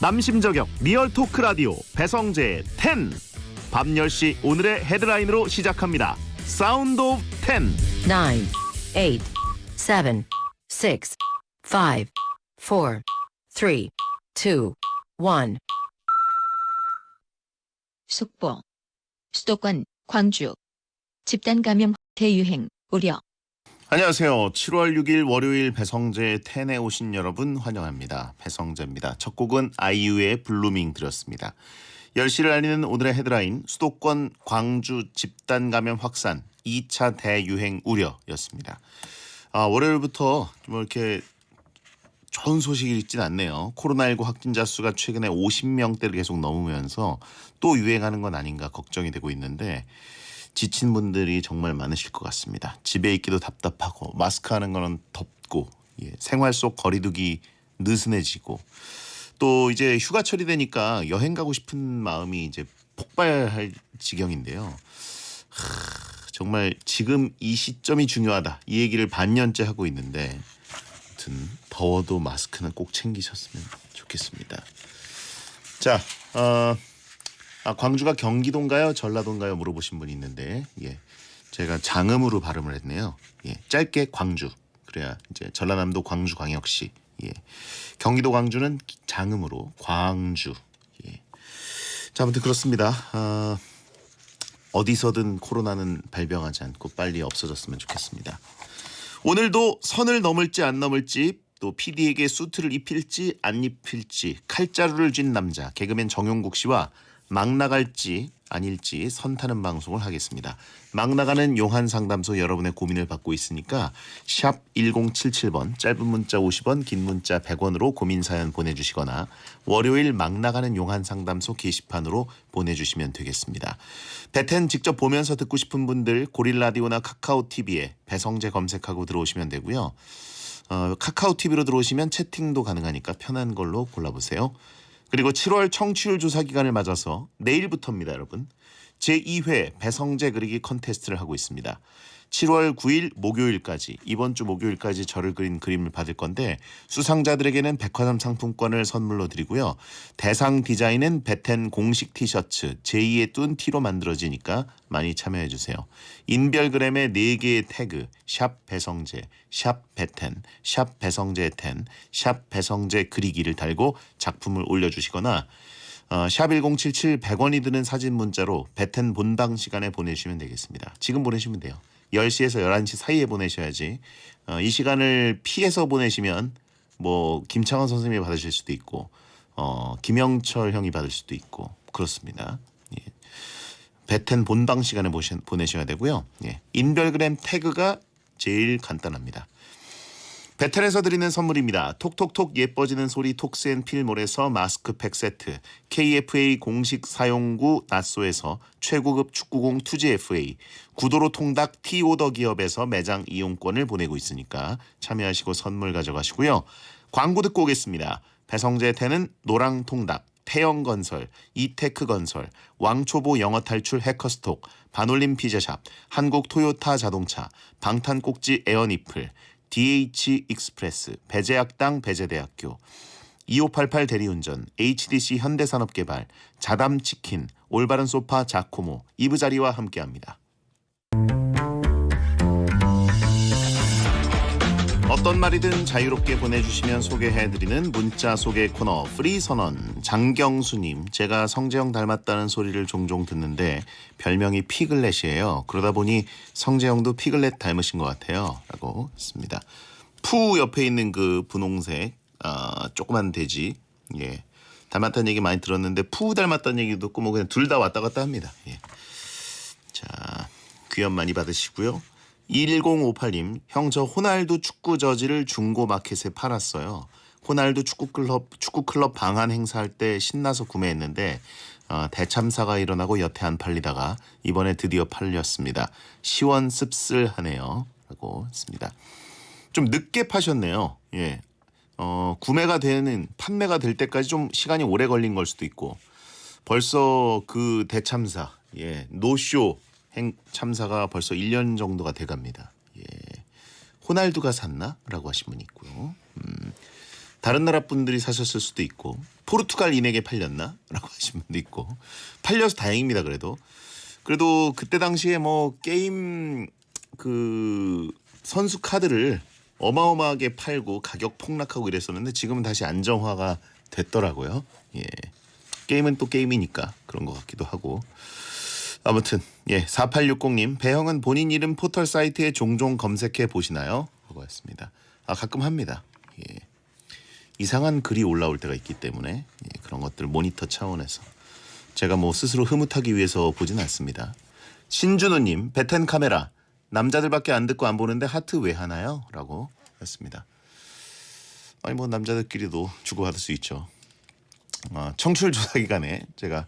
남심저격 리얼 토크 라디오 배성재의 10. 밤 10시 오늘의 헤드라인으로 시작합니다. 사운드 오브 10. 9, 8, 7, 6, 5, 4, 3, 2, 1. 속보. 수도권, 광주. 집단 감염 대유행 우려. 안녕하세요. 7월 6일 월요일 배성재의 10에 오신 여러분 환영합니다. 배성재입니다. 첫 곡은 아이유의 블루밍 들었습니다. 10시를 알리는 오늘의 헤드라인, 수도권 광주 집단 감염 확산 2차 대유행 우려였습니다. 월요일부터 뭐 이렇게 좋은 소식이 있진 않네요. 코로나19 확진자 수가 최근에 50명대를 계속 넘으면서 또 유행하는 건 아닌가 걱정이 되고 있는데 지친 분들이 정말 많으실 것 같습니다. 집에 있기도 답답하고 마스크하는 거는 덥고 생활 속 거리두기 느슨해지고 또 이제 휴가철이 되니까 여행 가고 싶은 마음이 이제 폭발할 지경인데요. 정말 지금 이 시점이 중요하다. 이 얘기를 반년째 하고 있는데 아무튼 더워도 마스크는 꼭 챙기셨으면 좋겠습니다. 자, 광주가 경기도인가요? 전라도인가요? 물어보신 분이 있는데 제가 장음으로 발음을 했네요. 짧게 광주. 그래야 이제 전라남도 광주광역시. 경기도 광주는 장음으로 광주. 자, 아무튼 그렇습니다. 어디서든 코로나는 발병하지 않고 빨리 없어졌으면 좋겠습니다. 오늘도 선을 넘을지 안 넘을지 또 PD에게 수트를 입힐지 안 입힐지 칼자루를 쥔 남자 개그맨 정용국 씨와 막 나갈지 아닐지 선 타는 방송을 하겠습니다. 막 나가는 용한 상담소 여러분의 고민을 받고 있으니까 샵 1077번 짧은 문자 50원 긴 문자 100원으로 고민 사연 보내주시거나 월요일 막 나가는 용한 상담소 게시판으로 보내주시면 되겠습니다. 배텐 직접 보면서 듣고 싶은 분들 고릴라디오나 카카오TV에 배성재 검색하고 들어오시면 되고요. 카카오TV로 들어오시면 채팅도 가능하니까 편한 걸로 골라보세요. 그리고 7월 청취율 조사 기간을 맞아서 내일부터입니다, 여러분. 제2회 배성재 그리기 컨테스트를 하고 있습니다. 7월 9일 목요일까지, 이번 주 목요일까지 저를 그린 그림을 받을 건데 수상자들에게는 백화점 상품권을 선물로 드리고요. 대상 디자인은 배텐 공식 티셔츠 제2의 뚠 티로 만들어지니까 많이 참여해 주세요. 인별그램에 4개의 태그 샵 배성재, 샵 배텐, 샵 배성재 10, 샵 배성재 그리기를 달고 작품을 올려주시거나 샵 1077 100원이 드는 사진 문자로 배텐 본방 시간에 보내주시면 되겠습니다. 지금 보내시면 돼요. 10시에서 11시 사이에 보내셔야지. 이 시간을 피해서 보내시면 뭐 김창원 선생님이 받으실 수도 있고 김영철 형이 받을 수도 있고 그렇습니다. 배텐 본방 시간에 보내셔야 되고요. 인별그램 태그가 제일 간단합니다. 배텐에서 드리는 선물입니다. 톡톡톡 예뻐지는 소리 톡스앤필몰에서 마스크팩 세트, KFA 공식 사용구 낫소에서 최고급 축구공 투지FA, 구도로 통닭 티오더 기업에서 매장 이용권을 보내고 있으니까 참여하시고 선물 가져가시고요. 광고 듣고 오겠습니다. 배성재 텐은 노랑통닭, 태영건설, 이테크건설, 왕초보 영어탈출 해커스톡, 반올림 피자샵, 한국토요타 자동차, 방탄꼭지 에어니플, DH 익스프레스, 배재학당 배재대학교, 2588 대리운전, HDC 현대산업개발, 자담치킨, 올바른 소파 자코모, 이브자리와 함께합니다. 어떤 말이든 자유롭게 보내주시면 소개해드리는 문자 소개 코너 프리선언. 장경수님, 제가 성재형 닮았다는 소리를 종종 듣는데 별명이 피글렛이에요. 그러다 보니 성재형도 피글렛 닮으신 것 같아요 라고 했습니다. 푸 옆에 있는 그 분홍색 조그만 돼지 닮았다는 얘기 많이 들었는데 푸 닮았다는 얘기도 듣고 뭐 그냥 둘 다 왔다 갔다 합니다. 자, 귀염 많이 받으시고요. 1058님, 형 저 호날두 축구 저지를 중고 마켓에 팔았어요. 호날두 축구클럽 방한 행사할 때 신나서 구매했는데 대참사가 일어나고 여태 안 팔리다가 이번에 드디어 팔렸습니다. 시원씁쓸하네요 라고 했습니다. 좀 늦게 파셨네요. 판매가 될 때까지 좀 시간이 오래 걸린 걸 수도 있고 벌써 그 대참사 노쇼 참사가 벌써 1년 정도가 돼갑니다. 호날두가 샀나? 라고 하신 분이 있고요. 다른 나라 분들이 사셨을 수도 있고 포르투갈인에게 팔렸나? 라고 하신 분도 있고 팔려서 다행입니다. 그래도 그때 당시에 뭐 게임 그 선수 카드를 어마어마하게 팔고 가격 폭락하고 이랬었는데 지금은 다시 안정화가 됐더라고요. 예. 게임은 또 게임이니까 그런 것 같기도 하고. 아무튼 4860님 배형은 본인 이름 포털 사이트에 종종 검색해 보시나요? 하고 했습니다. 가끔 합니다. 예. 이상한 글이 올라올 때가 있기 때문에 그런 것들 모니터 차원에서 제가 뭐 스스로 흐뭇하기 위해서 보진 않습니다. 신준호님 베텐 카메라 남자들밖에 안 듣고 안 보는데 하트 왜 하나요? 라고 했습니다. 아니 뭐 남자들끼리도 주고받을 수 있죠. 청취율 조사 기간에 제가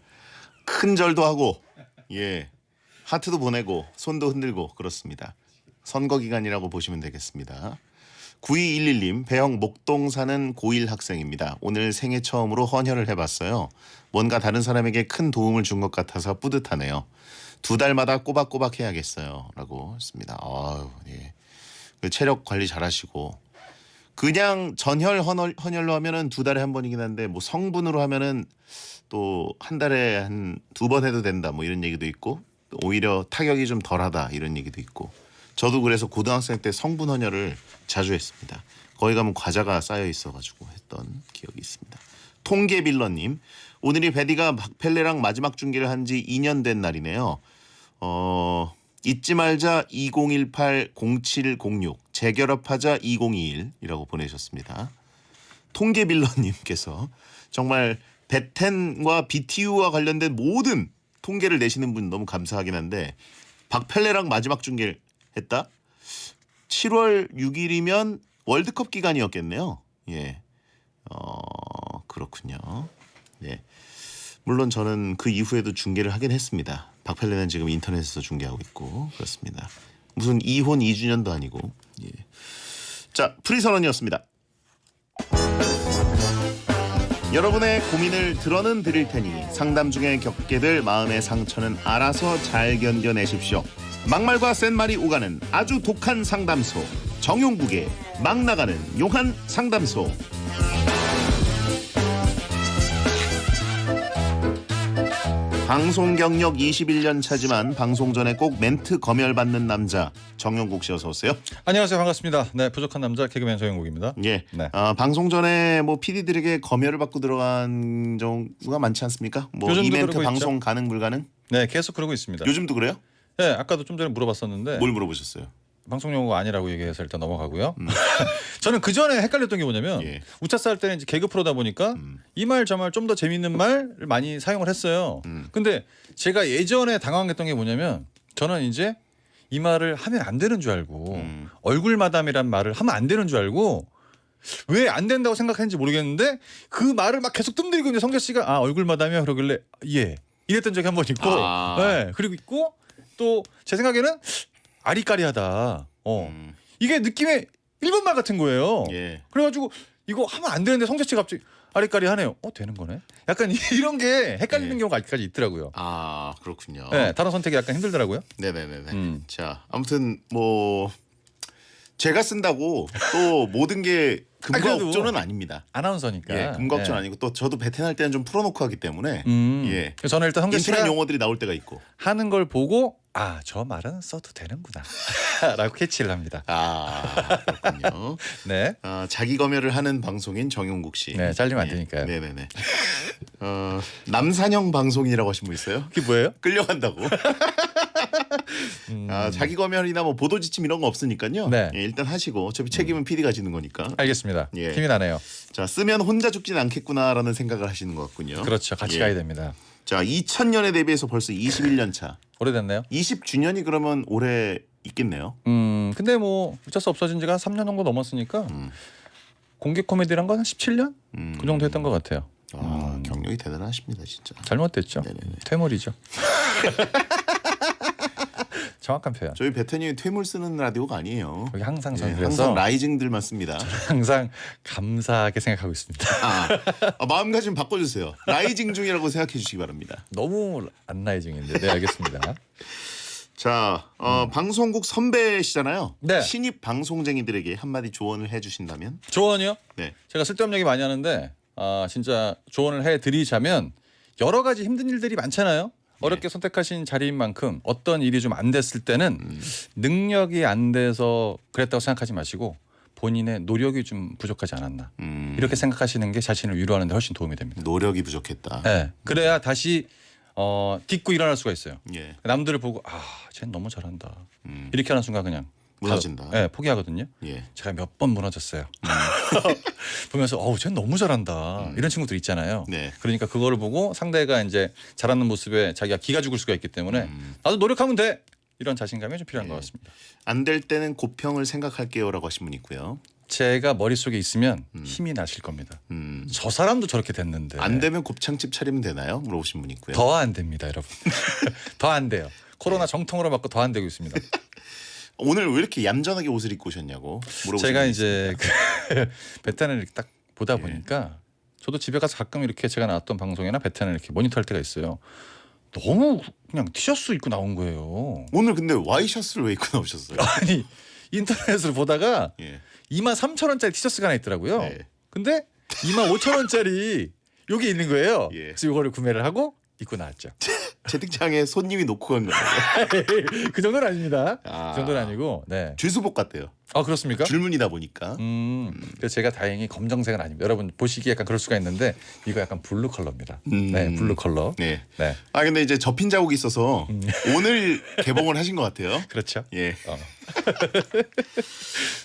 큰 절도 하고 하트도 보내고 손도 흔들고 그렇습니다. 선거 기간이라고 보시면 되겠습니다. 9211님 배영 목동 사는 고1 학생입니다. 오늘 생애 처음으로 헌혈을 해봤어요. 뭔가 다른 사람에게 큰 도움을 준 것 같아서 뿌듯하네요. 2달마다 꼬박꼬박 해야겠어요. 라고 했습니다. 체력 관리 잘하시고 그냥 전혈 헌혈로 하면은 2달에 한 번이긴 한데 뭐 성분으로 하면은 또 한 달에 한 2번 해도 된다 뭐 이런 얘기도 있고 또 오히려 타격이 좀 덜하다 이런 얘기도 있고 저도 그래서 고등학생 때 성분 헌혈을 자주 했습니다. 거기 가면 과자가 쌓여 있어가지고 했던 기억이 있습니다. 통계빌러님 오늘이 베디가 박펠레랑 마지막 중계를 한 지 2년 된 날이네요. 잊지 말자 2018-0706 재결합하자 2021이라고 보내셨습니다. 통계빌러님께서 정말 베텐과 BTU와 관련된 모든 통계를 내시는 분 너무 감사하긴 한데 박펠레랑 마지막 중계를 했다? 7월 6일이면 월드컵 기간이었겠네요. 그렇군요. 물론 저는 그 이후에도 중계를 하긴 했습니다. 박펠레는 지금 인터넷에서 중계하고 있고 그렇습니다. 무슨 이혼 2주년도 아니고. 자, 프리선언이었습니다. 여러분의 고민을 들어는 드릴 테니 상담 중에 겪게 될 마음의 상처는 알아서 잘 견뎌내십시오. 막말과 센 말이 오가는 아주 독한 상담소 정용국의 막 나가는 용한 상담소. 방송 경력 21년 차지만 방송 전에 꼭 멘트 검열받는 남자 정용국 씨 어서 오세요. 안녕하세요. 반갑습니다. 네, 부족한 남자 개그맨 정용국입니다. 네. 방송 전에 뭐 PD들에게 검열을 받고 들어간 경우가 많지 않습니까? 뭐 이벤트 방송 있죠? 가능 불가능? 네, 계속 그러고 있습니다. 요즘도 그래요? 네, 아까도 좀 전에 물어봤었는데 뭘 물어보셨어요? 방송 용어가 아니라고 얘기해서 일단 넘어가고요. 저는 그 전에 헷갈렸던 게 뭐냐면 우차싸 할 때는 이제 개그 프로다 보니까 이 말 저 말 좀 더 재밌는 말을 많이 사용을 했어요. 근데 제가 예전에 당황했던 게 뭐냐면 저는 이제 이 말을 하면 안 되는 줄 알고 얼굴 마담이란 말을 하면 안 되는 줄 알고 왜 안 된다고 생각했는지 모르겠는데 그 말을 막 계속 뜸들이고 있는데 성재 씨가 얼굴 마담이야 그러길래 이랬던 적이 한 번 있고 그리고 있고 또 제 생각에는 아리까리하다. 이게 느낌에 일본말 같은 거예요. 그래가지고 이거 하면 안 되는데 성재 씨가 갑자기 아리까리하네요. 되는 거네. 약간 이런 게 헷갈리는 경우가 아직까지 있더라고요. 그렇군요. 네, 단어 선택이 약간 힘들더라고요. 네네네. 자, 아무튼 뭐 제가 쓴다고 또 모든 게 금과 억조는 아닙니다. 아나운서니까. 금과 억조는 아니고 또 저도 베텐할 때는 좀 풀어놓고 하기 때문에 저는 일단 성재 씨가 인터넷 용어들이 나올 때가 있고 하는 걸 보고 저 말은 써도 되는구나 라고 캐치를 합니다. 그렇군요. 네. 자기 검열을 하는 방송인 정용국 씨. 네, 잘리면 안 되니까요. 네네네. 남산형 방송이라고 하신 분 있어요? 그게 뭐예요? 끌려간다고. 자기 검열이나 뭐 보도 지침 이런 거 없으니까요. 네. 일단 하시고 어차피 책임은 PD가 지는 거니까. 알겠습니다. 힘이 나네요. 자, 쓰면 혼자 죽진 않겠구나라는 생각을 하시는 것 같군요. 그렇죠. 같이 가야 됩니다. 자, 2000년에 대비해서 벌써 21년 차. 오래됐네요. 20주년이 그러면 올해 있겠네요. 근데 뭐 어쩔 수 없어진 지가 3년 정도 넘었으니까 공개 코미디란 건 한 17년? 그 정도 했던 것 같아요. 경력이 대단하십니다, 진짜. 잘못됐죠. 네네네. 퇴물이죠. 정확한 표현. 저희 베텐이 퇴물 쓰는 라디오가 아니에요. 여기 항상 저는 그래서 항상 라이징들만 씁니다. 항상 감사하게 생각하고 있습니다. 마음가짐 바꿔주세요. 라이징 중이라고 생각해 주시기 바랍니다. 너무 안 라이징인데. 네, 알겠습니다. 자, 방송국 선배시잖아요. 네. 신입 방송쟁이들에게 한마디 조언을 해주신다면? 조언이요? 네. 제가 쓸데없는 얘기 많이 하는데 진짜 조언을 해드리자면 여러 가지 힘든 일들이 많잖아요. 어렵게 선택하신 자리인 만큼 어떤 일이 좀 안 됐을 때는 능력이 안 돼서 그랬다고 생각하지 마시고 본인의 노력이 좀 부족하지 않았나 이렇게 생각하시는 게 자신을 위로하는 데 훨씬 도움이 됩니다. 노력이 부족했다. 네. 그래야 다시 딛고 일어날 수가 있어요. 예. 남들을 보고 쟤는 너무 잘한다. 이렇게 하는 순간 그냥 무너진다. 네, 포기하거든요. 예. 제가 몇 번 무너졌어요. 보면서 쟤는 너무 잘한다. 이런 친구들 있잖아요. 네. 그러니까 그거를 보고 상대가 이제 잘하는 모습에 자기가 기가 죽을 수가 있기 때문에 나도 노력하면 돼. 이런 자신감이 좀 필요한 것 같습니다. 안 될 때는 고평을 생각할게요라고 하신 분 있고요. 제가 머릿속에 있으면 힘이 나실 겁니다. 저 사람도 저렇게 됐는데 안 되면 곱창집 차리면 되나요? 물어보신 분 있고요. 더 안 됩니다, 여러분. 더 안 돼요. 코로나 정통으로 맞고 더 안 되고 있습니다. 오늘 왜 이렇게 얌전하게 옷을 입고 오셨냐고 물어보신 제가 분 이제 베텐을 이렇게 딱 보다 보니까 저도 집에 가서 가끔 이렇게 제가 나왔던 방송이나 베텐을 이렇게 모니터할 때가 있어요. 너무 그냥 티셔츠 입고 나온 거예요. 오늘 근데 와이셔츠를 왜 입고 나오셨어요? 아니 인터넷으로 보다가 예. 23,000원짜리 티셔츠가 하나 있더라고요. 네. 근데 25,000원짜리 요게 있는 거예요. 예. 그래서 이거를 구매를 하고 입고 나왔죠. 채팅창에 손님이 놓고 간 거예요. 그 정도는 아닙니다. 아. 그 정도는 아니고. 네. 줄수복 같대요. 그렇습니까? 줄무늬다 보니까. 그래서 제가 다행히 검정색은 아닙니다. 여러분 보시기에 약간 그럴 수가 있는데 이거 약간 블루 컬러입니다. 네, 블루 컬러. 네. 네. 근데 이제 접힌 자국이 있어서 오늘 개봉을 하신 것 같아요. 그렇죠. 예.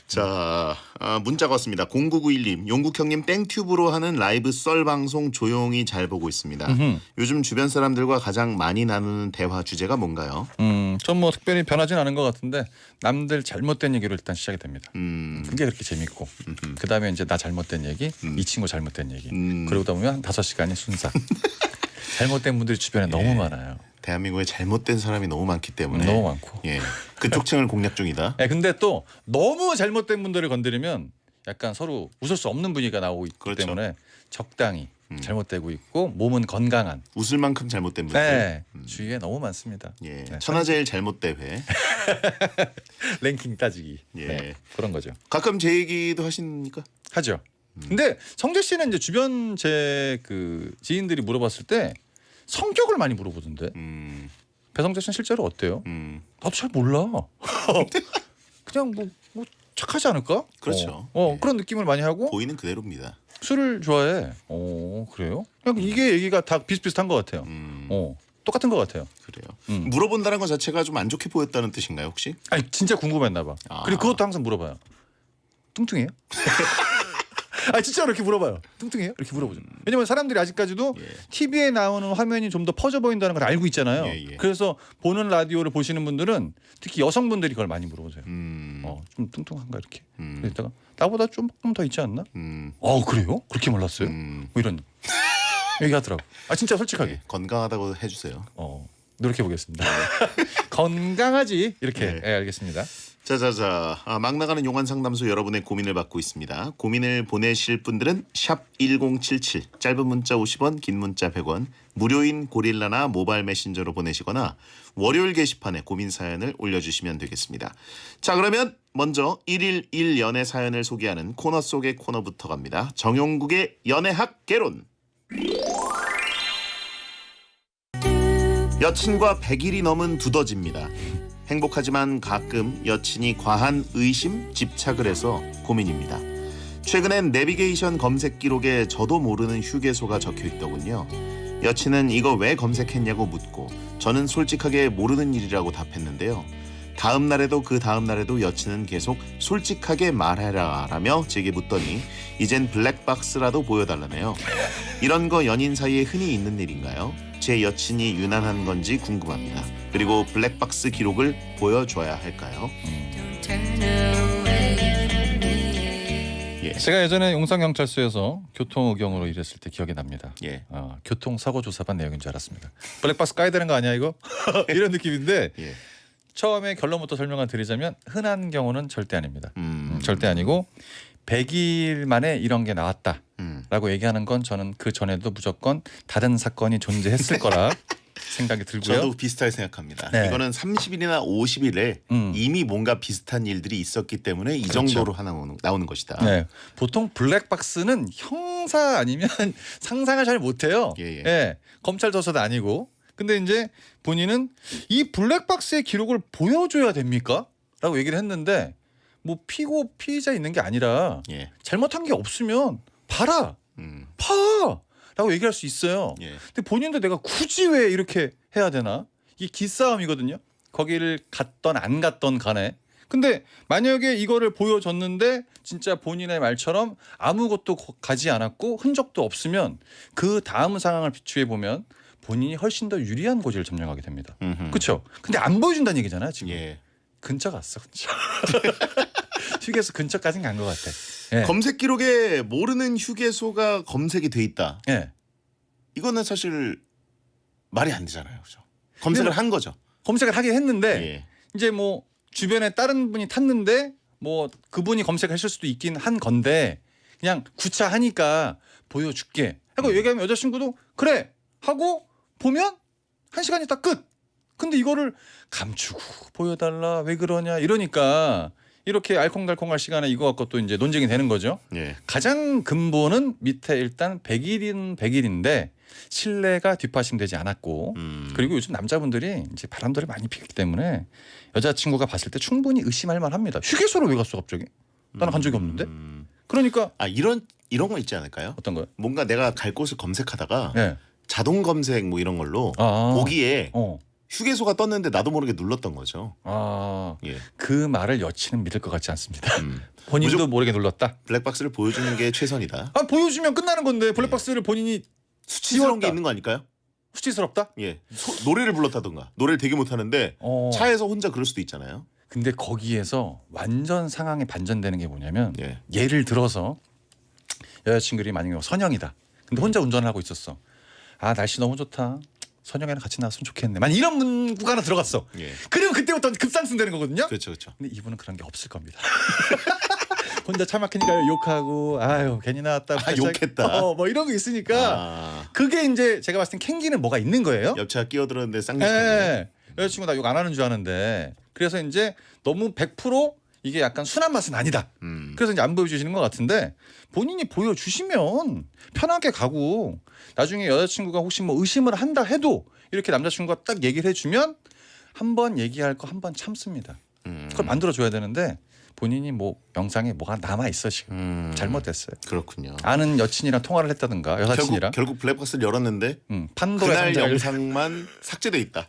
자, 문자가 왔습니다. 0991님, 용국 형님 땡튜브로 하는 라이브 썰 방송 조용히 잘 보고 있습니다. 요즘 주변 사람들과 가장 많이 나누는 대화 주제가 뭔가요? 전 뭐 특별히 변하진 않은 것 같은데 남들 잘못된 얘기로 일단 시작이 됩니다. 그게 그렇게 재밌고 그 다음에 이제 나 잘못된 얘기, 이 친구 잘못된 얘기. 그러다 보면 5시간이 순삭. 잘못된 분들이 주변에 너무 많아요. 대한민국에 잘못된 사람이 너무 많기 때문에 너무 많고. 예, 그쪽 층을 공략 중이다. 네, 근데 또 너무 잘못된 분들을 건드리면 약간 서로 웃을 수 없는 분위기가 나오고 있기 그렇죠. 때문에 적당히 잘못되고 있고 몸은 건강한. 웃을 만큼 잘못된 분들. 네, 주위에 너무 많습니다. 예, 네, 천하제일 잘못 대회. 랭킹 따지기. 예. 네, 그런 거죠. 가끔 제 얘기도 하십니까? 하죠. 근데 성재 씨는 이제 주변 제 그 지인들이 물어봤을 때 성격을 많이 물어보던데. 배성재 씨는 실제로 어때요? 나도 잘 몰라. 그냥 뭐 착하지 않을까? 그렇죠. 예. 그런 느낌을 많이 하고 보이는 그대로입니다. 술을 좋아해. 그래요? 그냥 이게 얘기가 다 비슷비슷한 것 같아요. 똑같은 것 같아요. 그래요. 물어본다는 것 자체가 좀 안 좋게 보였다는 뜻인가요, 혹시? 아니 진짜 궁금했나 봐. 그리고 그것도 항상 물어봐요. 뚱뚱해요? 아 진짜로 이렇게 물어봐요. 뚱뚱해요? 이렇게 물어보죠. 왜냐면 사람들이 아직까지도 TV에 나오는 화면이 좀 더 퍼져 보인다는 걸 알고 있잖아요. 그래서 보는 라디오를 보시는 분들은 특히 여성분들이 그걸 많이 물어보세요. 좀 뚱뚱한가 이렇게. 그러다가 나보다 좀 더 있지 않나? 그래요? 그렇게 몰랐어요? 뭐 이런 얘기하더라고. 진짜 솔직하게. 예, 건강하다고 해주세요. 노력해 보겠습니다. 건강하지 이렇게. 네, 알겠습니다. 자자자, 막 나가는 용한 상담소 여러분의 고민을 받고 있습니다. 고민을 보내실 분들은 샵 1077, 짧은 문자 50원, 긴 문자 100원, 무료인 고릴라나 모바일 메신저로 보내시거나 월요일 게시판에 고민 사연을 올려주시면 되겠습니다. 자, 그러면 먼저 1일 1연애 사연을 소개하는 코너 속의 코너부터 갑니다. 정용국의 연애학 개론. 여친과 100일이 넘은 두더지입니다. 행복하지만 가끔 여친이 과한 의심, 집착을 해서 고민입니다. 최근엔 내비게이션 검색 기록에 저도 모르는 휴게소가 적혀 있더군요. 여친은 이거 왜 검색했냐고 묻고 저는 솔직하게 모르는 일이라고 답했는데요. 다음 날에도 그 다음 날에도 여친은 계속 솔직하게 말해라 라며 제게 묻더니 이젠 블랙박스라도 보여달라네요. 이런 거 연인 사이에 흔히 있는 일인가요? 제 여친이 유난한 건지 궁금합니다. 그리고 블랙박스 기록을 보여줘야 할까요? 예. 제가 예전에 용산경찰서에서 교통의경으로 일했을 때 기억이 납니다. 예. 교통사고조사반 내용인 줄 알았습니다. 블랙박스 까야 되는 거 아니야 이거? 이런 느낌인데 예. 처음에 결론부터 설명을 드리자면 흔한 경우는 절대 아닙니다. 절대 아니고 100일 만에 이런 게 나왔다라고 얘기하는 건 저는 그 전에도 무조건 다른 사건이 존재했을 거라 생각이 들고요. 저도 비슷하게 생각합니다. 네. 이거는 30일이나 50일에 이미 뭔가 비슷한 일들이 있었기 때문에 이 그렇죠. 정도로 나오는 것이다. 네, 보통 블랙박스는 형사 아니면 상상을 잘 못해요. 예, 예. 예, 검찰 조사도 아니고. 근데 이제 본인은 이 블랙박스의 기록을 보여줘야 됩니까? 라고 얘기를 했는데 뭐 피고 피의자 있는 게 아니라 예. 잘못한 게 없으면 봐라. 봐. 라고 얘기할 수 있어요. 예. 근데 본인도 내가 굳이 왜 이렇게 해야 되나? 이게 기싸움이거든요. 거기를 갔던 안 갔던 간에. 근데 만약에 이거를 보여줬는데 진짜 본인의 말처럼 아무것도 가지 않았고 흔적도 없으면 그 다음 상황을 비추해 보면 본인이 훨씬 더 유리한 고지를 점령하게 됩니다. 그렇죠? 근데 안 보여준다는 얘기잖아요. 지금. 예. 근처 갔어. 근처. 휴게소 근처까지는 간 것 같아. 예. 검색 기록에 모르는 휴게소가 검색이 돼 있다. 예. 이거는 사실 말이 안 되잖아요. 그죠? 검색을 한 거죠. 검색을 하긴 했는데 예. 이제 뭐 주변에 다른 분이 탔는데 뭐 그분이 검색하실 수도 있긴 한 건데 그냥 구차하니까 보여줄게 하고 얘기하면 여자친구도 그래 하고 보면 1시간 있다 끝. 근데 이거를 감추고 보여달라 왜 그러냐 이러니까 이렇게 알콩달콩할 시간에 이거 갖고 또 이제 논쟁이 되는 거죠. 예. 가장 근본은 밑에 일단 100일인 100일인데 신뢰가 뒷받침되지 않았고 그리고 요즘 남자분들이 이제 바람들을 많이 피기 때문에 여자친구가 봤을 때 충분히 의심할 만합니다. 휴게소로 왜 갔어 갑자기? 나는 간 적이 없는데. 그러니까 아 이런 거 있지 않을까요? 어떤 거요? 뭔가 내가 갈 곳을 검색하다가 네. 자동 검색 뭐 이런 걸로 아. 보기에 어. 휴게소가 떴는데 나도 모르게 눌렀던 거죠. 아, 예. 그 말을 여친은 믿을 것 같지 않습니다. 본인도 무조건- 모르게 눌렀다. 블랙박스를 보여주는 게 최선이다. 아 보여주면 끝나는 건데 블랙박스를 본인이 수치스러운 게 지웠다. 있는 거 아닐까요? 수치스럽다? 예. 노래를 불렀다던가 노래를 되게 못하는데 어. 차에서 혼자 그럴 수도 있잖아요. 근데 거기에서 완전 상황이 반전되는 게 뭐냐면 예. 예를 들어서 여자친구들이 만약에 선영이다. 근데 혼자 운전을 하고 있었어. 아 날씨 너무 좋다. 선영이랑 같이 나왔으면 좋겠네. 만 이런 문구가 하나 들어갔어. 예. 그리고 그때부터 급상승되는 거거든요. 그렇죠, 그렇죠. 근데 이분은 그런 게 없을 겁니다. 혼자 차 막히니까 욕하고 아유 괜히 나왔다. 아, 욕했다. 뭐 이런 거 있으니까 아, 그게 이제 제가 봤을 땐 캥기는 뭐가 있는 거예요. 옆차가 끼어들었는데 쌍욕하네. 예. 여자친구 나 욕 안 하는 줄 아는데 그래서 이제 너무 100% 이게 약간 순한 맛은 아니다. 그래서 이제 안 보여주시는 것 같은데 본인이 보여주시면 편하게 가고 나중에 여자친구가 혹시 뭐 의심을 한다 해도 이렇게 남자친구가 딱 얘기를 해주면 한 번 얘기할 거 한 번 참습니다. 그걸 만들어줘야 되는데 본인이 뭐 영상에 뭐가 남아 있어 지금 잘못됐어요. 그렇군요. 아는 여친이랑 통화를 했다든가 여사친이랑 결국 블랙박스를 열었는데 판도라 그날 상자를 영상만 삭제돼 있다.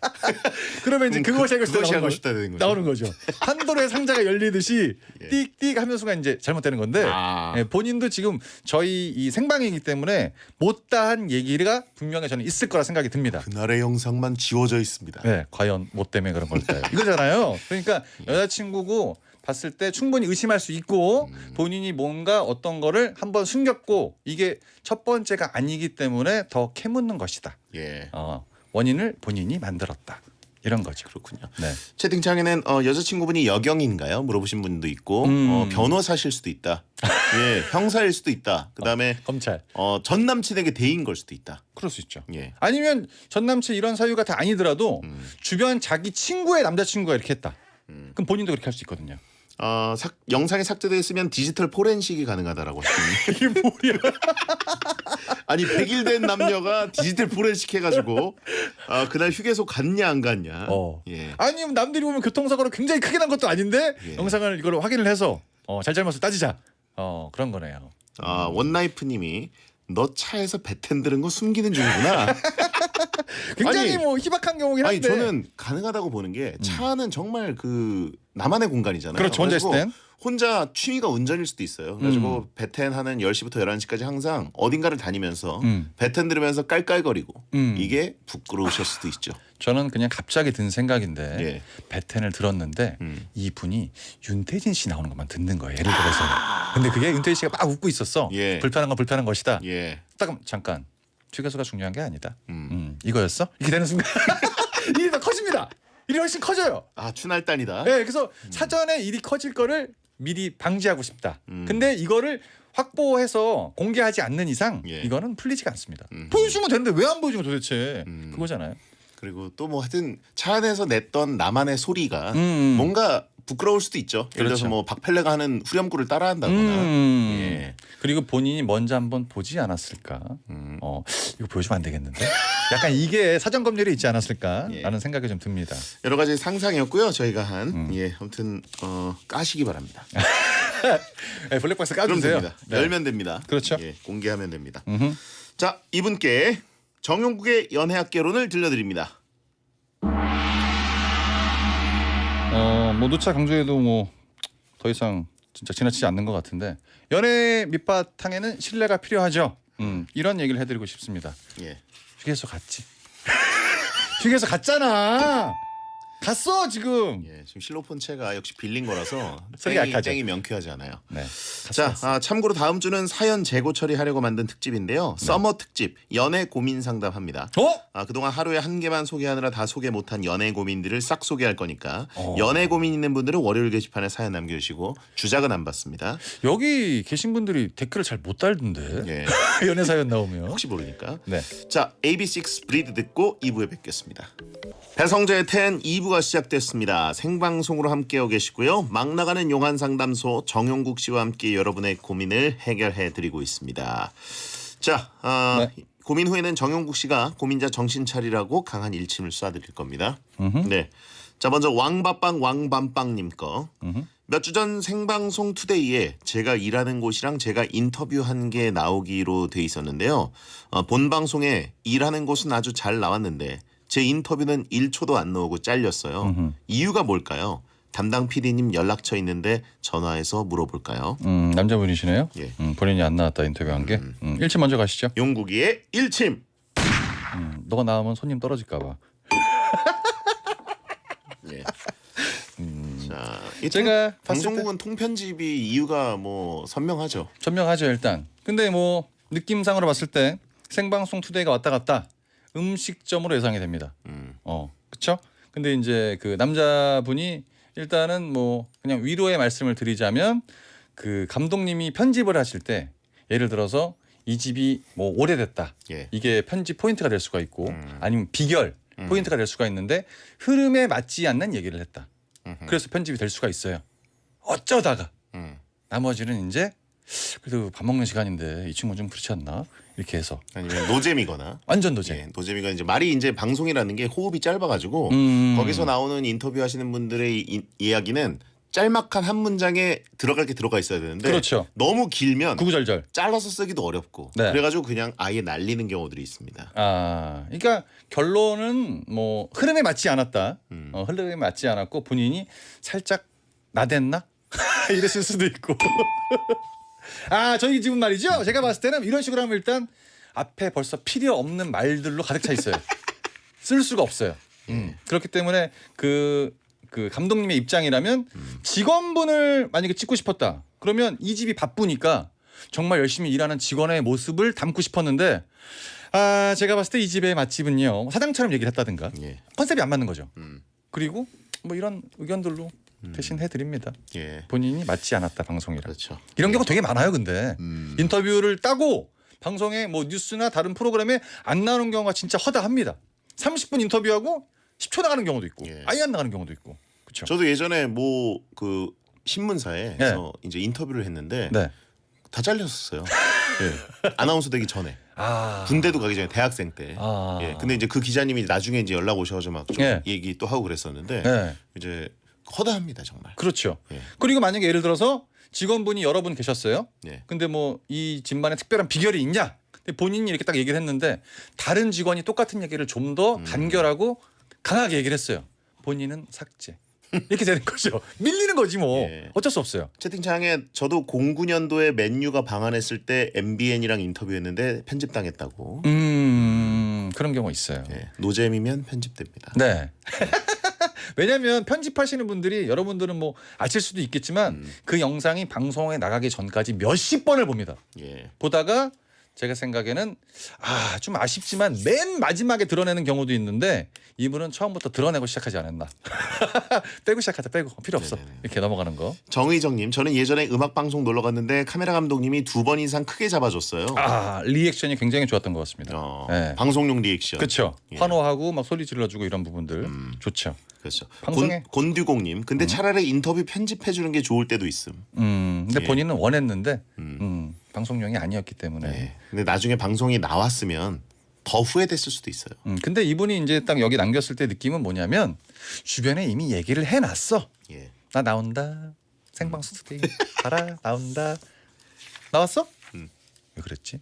그러면 이제 그것이 알고 그것이 나오는 하고 거죠. 싶다 되는 거죠. 나오는 거죠. 판도라의 상자가 열리듯이 예. 띡띡 하는 순간 이제 잘못되는 건데 아. 예, 본인도 지금 저희 이 생방이기 때문에 못다한 얘기가 분명히 저는 있을 거라 생각이 듭니다. 그날의 영상만 지워져 있습니다. 네, 과연 뭐 때문에 그런 걸까요? 이거잖아요. 그러니까 여자친구고 봤을 때 충분히 의심할 수 있고 본인이 뭔가 어떤 거를 한번 숨겼고 이게 첫 번째가 아니기 때문에 더 캐묻는 것이다. 예. 원인을 본인이 만들었다. 이런 거죠. 그렇군요. 네. 채팅창에는 여자친구분이 여경인가요? 물어보신 분도 있고 변호사실 수도 있다. 예, 형사일 수도 있다. 그다음에 검찰. 전 남친에게 대인 걸 수도 있다. 그럴 수 있죠. 예. 아니면 전 남친 이런 사유가 다 아니더라도 주변 자기 친구의 남자친구가 이렇게 했다. 그럼 본인도 그렇게 할 수 있거든요. 영상이 삭제되어 있으면 디지털 포렌식이 가능하다라고 하시네요. 이게 뭐야? 아니 100일 된 남녀가 디지털 포렌식 해가지고 그날 휴게소 갔냐 안 갔냐. 예. 아니면 남들이 보면 교통사고로 굉장히 크게 난 것도 아닌데 예. 영상을 이걸 확인을 해서 잘잘못을 따지자. 그런 거네요. 원나이프님이 너 차에서 배텐 들은 거 숨기는 중이구나. 굉장히 아니, 뭐 희박한 경우긴 아니 한데. 저는 가능하다고 보는 게 차는 정말 그 나만의 공간이잖아요. 그렇죠. 혼자 있을 그래가지고 땐. 혼자 취미가 운전일 수도 있어요. 그래가지고 배텐 하는 10시부터 11시까지 항상 어딘가를 다니면서 배텐 들으면서 깔깔거리고 이게 부끄러우실 수도 있죠. 저는 그냥 갑자기 든 생각인데 예. 배텐을 들었는데 이분이 윤태진 씨 나오는 것만 듣는 거예요. 예를 들어서. 근데 그게 윤태진 씨가 막 웃고 있었어. 예. 불편한 건 불편한 것이다. 예. 딱 잠깐. 휴게소가 중요한 게 아니다. 이거였어? 이렇게 되는 순간 일이 더 커집니다. 일이 훨씬 커져요. 추날단이다. 네, 그래서 사전에 일이 커질 거를 미리 방지하고 싶다. 근데 이거를 확보해서 공개하지 않는 이상 예. 이거는 풀리지가 않습니다. 보여주면 되는데 왜 안 보여주면 도대체 그거잖아요. 그리고 또 뭐 하여튼 차 안에서 냈던 나만의 소리가 음. 뭔가 부끄러울 수도 있죠. 예를 들어서 그렇죠. 뭐 박펠레가 하는 후렴구를 따라한다거나. 예. 그리고 본인이 먼저 한번 보지 않았을까? 이거 보여주면 안 되겠는데? 약간 이게 사전 검열이 있지 않았을까라는 예. 생각이 좀 듭니다. 여러 가지 상상이었고요. 저희가 한 예, 아무튼 까시기 바랍니다. 네, 블랙박스 그럼 까주세요. 됩니다. 네. 열면 됩니다. 그렇죠. 예, 공개하면 됩니다. 음흠. 자, 이분께 정용국의 연애학개론을 들려드립니다. 뭐 누차 강조해도 뭐 더 이상 진짜 지나치지 않는 것 같은데 연애 밑바탕에는 신뢰가 필요하죠. 이런 얘기를 해드리고 싶습니다. 예. 휴게소 갔지. 휴게소 갔잖아. 갔어 지금. 예, 지금 실로폰체가 역시 빌린 거라서 소리가 약하죠. 땡이 명쾌하지 않아요. 네. 자, 참고로 다음 주는 사연 재고 처리하려고 만든 특집인데요. 서머 특집 연애 고민 상담합니다. 그동안 하루에 한 개만 소개하느라 다 소개 못한 연애 고민들을 싹 소개할 거니까 연애 고민 있는 분들은 월요일 게시판에 사연 남겨주시고 주작은 안 받습니다. 여기 계신 분들이 댓글을 잘 못 달던데. 예. 연애 사연 나오면. 혹시 모르니까. 네. 자, AB6 브리드 듣고 2부에 뵙겠습니다. 배성재의 10 2부가 시작됐습니다. 생방송으로 함께하고 계시고요. 막 나가는 용한 상담소 정용국 씨와 함께 여러분의 고민을 해결해 드리고 있습니다. 자, 네. 고민 후에는 정용국 씨가 고민자 정신 차리라고 강한 일침을 쏴드릴 겁니다. 네. 자, 먼저 왕밤빵님 거. 몇 주 전 생방송 투데이에 제가 일하는 곳이랑 제가 인터뷰한 게 나오기로 돼 있었는데요. 본 방송에 일하는 곳은 아주 잘 나왔는데 제 인터뷰는 1초도 안 나오고 잘렸어요. 이유가 뭘까요? 담당 PD님 연락처 있는데 전화해서 물어볼까요? 남자분이시네요. 예. 본인이 안 나왔다 인터뷰한 게. 일침 먼저 가시죠. 용국이의 일침. 너가 나오면 손님 떨어질까 봐. 예. 자, 제가 방송국은 통편집이 이유가 뭐 선명하죠. 전명하죠 일단. 근데 뭐 느낌상으로 봤을 때 생방송 투데이가 왔다 갔다 음식점으로 예상이 됩니다. 그렇죠? 근데 이제 그 남자분이 일단은 뭐 그냥 위로의 말씀을 드리자면 그 감독님이 편집을 하실 때 예를 들어서 이 집이 뭐 오래됐다. 예. 이게 편집 포인트가 될 수가 있고 아니면 비결 포인트가 될 수가 있는데 흐름에 맞지 않는 얘기를 했다. 그래서 편집이 될 수가 있어요. 어쩌다가 나머지는 이제 그래도 밥 먹는 시간인데 이 친구 좀 그렇지 않나 이렇게 해서 아니면 노잼이거나 완전 노잼. 예, 노잼이가 이제 말이 이제 방송이라는 게 호흡이 짧아가지고 거기서 나오는 인터뷰하시는 분들의 이야기는 짤막한 한 문장에 들어갈 게 들어가 있어야 되는데 그렇죠. 너무 길면 구구절절. 잘라서 쓰기도 어렵고 네. 그래가지고 그냥 아예 날리는 경우들이 있습니다. 그러니까 결론은 뭐 흐름에 맞지 않았다. 흐름에 맞지 않았고 본인이 살짝 나댔나 이랬을 수도 있고. 저희 집은 말이죠. 제가 봤을 때는 이런 식으로 하면 일단 앞에 벌써 필요 없는 말들로 가득 차 있어요. 쓸 수가 없어요. 그렇기 때문에 그 감독님의 입장이라면 직원분을 만약에 찍고 싶었다. 그러면 이 집이 바쁘니까 정말 열심히 일하는 직원의 모습을 담고 싶었는데 제가 봤을 때 이 집의 맛집은요. 사장처럼 얘기를 했다든가 예. 컨셉이 안 맞는 거죠. 그리고 뭐 이런 의견들로 대신 해드립니다. 예. 본인이 맞지 않았다 방송이라. 그렇죠. 이런 경우 되게 많아요. 근데 인터뷰를 따고 방송에 뭐 뉴스나 다른 프로그램에 안 나오는 경우가 진짜 허다합니다. 30분 인터뷰하고 10초 나가는 경우도 있고 예. 아예 안 나가는 경우도 있고. 그렇죠. 저도 예전에 뭐 그 신문사에서 이제 인터뷰를 했는데 네. 다 잘렸었어요. 예. 아나운서 되기 전에. 군대도 가기 전에 대학생 때. 예. 근데 이제 그 기자님이 나중에 이제 연락 오셔서 막 좀 예. 얘기 또 하고 그랬었는데 네. 이제 허다합니다 정말. 그렇죠. 예. 그리고 만약에 예를 들어서 직원분이 여러 분 계셨어요. 예. 근데 뭐 이 집만의 특별한 비결이 있냐? 근데 본인이 이렇게 딱 얘기를 했는데 다른 직원이 똑같은 얘기를 좀 더 간결하고 강하게 얘기를 했어요. 본인은 삭제. 이렇게 되는 거죠. 밀리는 거지 뭐. 예. 어쩔 수 없어요. 채팅창에 저도 09년도에 맨유가 방한했을 때 MBN이랑 인터뷰했는데 편집당했다고. 그런 경우 있어요. 예. 노잼이면 편집됩니다. 네. 왜냐하면 편집하시는 분들이 여러분들은 뭐 아실 수도 있겠지만 그 영상이 방송에 나가기 전까지 몇십 번을 봅니다. 예. 보다가 제가 생각에는 좀 아쉽지만 맨 마지막에 드러내는 경우도 있는데 이분은 처음부터 드러내고 시작하지 않았나. 빼고 시작하자. 빼고 필요 없어. 네네네. 이렇게 넘어가는 거. 정의정님, 저는 예전에 음악 방송 놀러 갔는데 카메라 감독님이 2번 이상 크게 잡아줬어요. 리액션이 굉장히 좋았던 것 같습니다. 네. 방송용 리액션. 그렇죠. 예. 환호하고 막 소리 질러주고 이런 부분들 좋죠. 그렇죠. 방송에- 곤듀공님, 근데 차라리 인터뷰 편집해 주는 게 좋을 때도 있음. 근데 예. 본인은 원했는데 방송용이 아니었기 때문에. 네. 근데 나중에 방송이 나왔으면 더 후회됐을 수도 있어요. 근데 이분이 이제 딱 여기 남겼을 때 느낌은 뭐냐면 주변에 이미 얘기를 해놨어. 예. 나 나온다. 생방송 스테이 봐라 나온다. 나왔어? 왜 그랬지?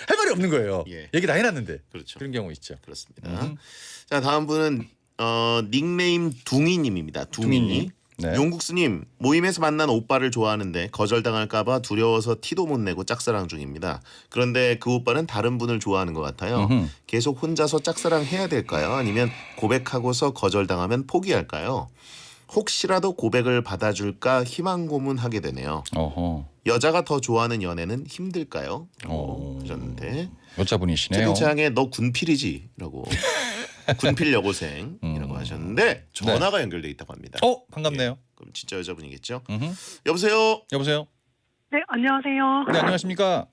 할 말이 없는 거예요. 예. 얘기 다 해놨는데. 그렇죠. 그런 경우 있죠. 그렇습니다. 자, 다음 분은 닉네임 둥이님입니다. 둥이님. 네. 용국스님, 모임에서 만난 오빠를 좋아하는데 거절당할까봐 두려워서 티도 못 내고 짝사랑 중입니다. 그런데 그 오빠는 다른 분을 좋아하는 것 같아요. 계속 혼자서 짝사랑 해야 될까요? 아니면 고백하고서 거절당하면 포기할까요? 혹시라도 고백을 받아줄까 희망 고문하게 되네요. 어허. 여자가 더 좋아하는 연애는 힘들까요? 어. 하셨는데 여자분이시네요. 채팅창에 너 군필이지라고 군필 여고생이라고 하셨는데 전화가 연결돼 있다고 합니다. 반갑네요. 예, 그럼 진짜 여자분이겠죠? 음흠. 여보세요. 여보세요. 네, 안녕하세요. 네 안녕하십니까.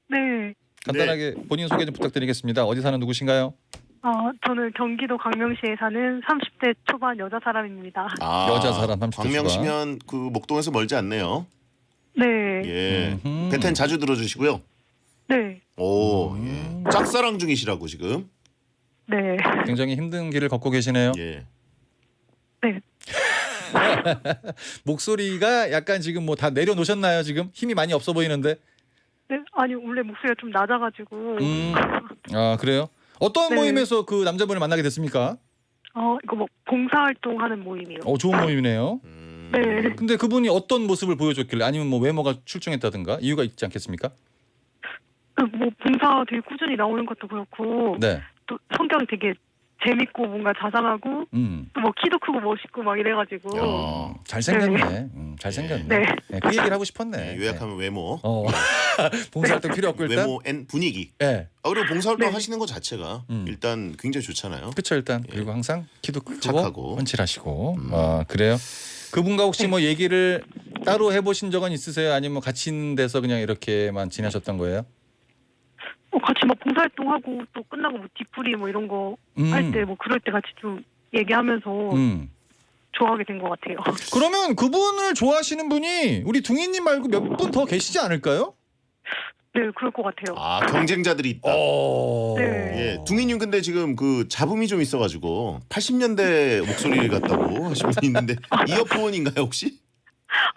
네, 간단하게 본인 소개 좀 부탁드리겠습니다. 어디 사는 누구신가요? 저는 경기도 광명시에 사는 30대 초반 여자 사람입니다. 여자 사람 30대 광명시면 그 목동에서 멀지 않네요. 네, 예. 음흠. 베텐 자주 들어주시고요. 네, 오, 예. 짝사랑 중이시라고 지금. 네, 굉장히 힘든 길을 걷고 계시네요. 예. 네. 목소리가 약간 지금 뭐 다 내려놓으셨나요? 지금 힘이 많이 없어 보이는데. 네, 아니 원래 목소리가 좀 낮아가지고. 그래요? 어떤 네. 모임에서 그 남자분을 만나게 됐습니까? 이거 뭐 봉사활동하는 모임이요. 좋은 모임이네요. 네, 근데 그분이 어떤 모습을 보여줬길래 아니면 뭐 외모가 출중했다든가 이유가 있지 않겠습니까? 뭐 봉사 되게 꾸준히 나오는 것도 그렇고, 네. 또 성격이 되게 재밌고 뭔가 자상하고, 또 뭐 키도 크고 멋있고 막 이래가지고. 잘생겼네. 잘생겼네. 네. 네, 그 얘기를 하고 싶었네. 네, 요약하면 외모, 봉사활동 필요 없고 일단. 외모 앤 분위기. 네. 그리고 봉사활동 네. 하시는 것 자체가 일단 굉장히 좋잖아요. 그렇죠 일단. 그리고 항상 키도 크고 착하고. 훤칠하시고. 그래요. 그분과 혹시 뭐 얘기를 따로 해보신 적은 있으세요? 아니면 같이 있는 데서 그냥 이렇게만 지내셨던 거예요? 같이 막 봉사활동하고 또 끝나고 뭐 뒤풀이 뭐 이런 거 할 때 뭐 그럴 때 같이 좀 얘기하면서 좋아하게 된 것 같아요. 그러면 그분을 좋아하시는 분이 우리 둥이님 말고 몇 분 더 계시지 않을까요? 네, 그럴 것 같아요. 경쟁자들이 있다. 네. 예, 둥이님 근데 지금 그 잡음이 좀 있어가지고 80년대 목소리 같다고 하신 분이 있는데 이어폰인가요 혹시?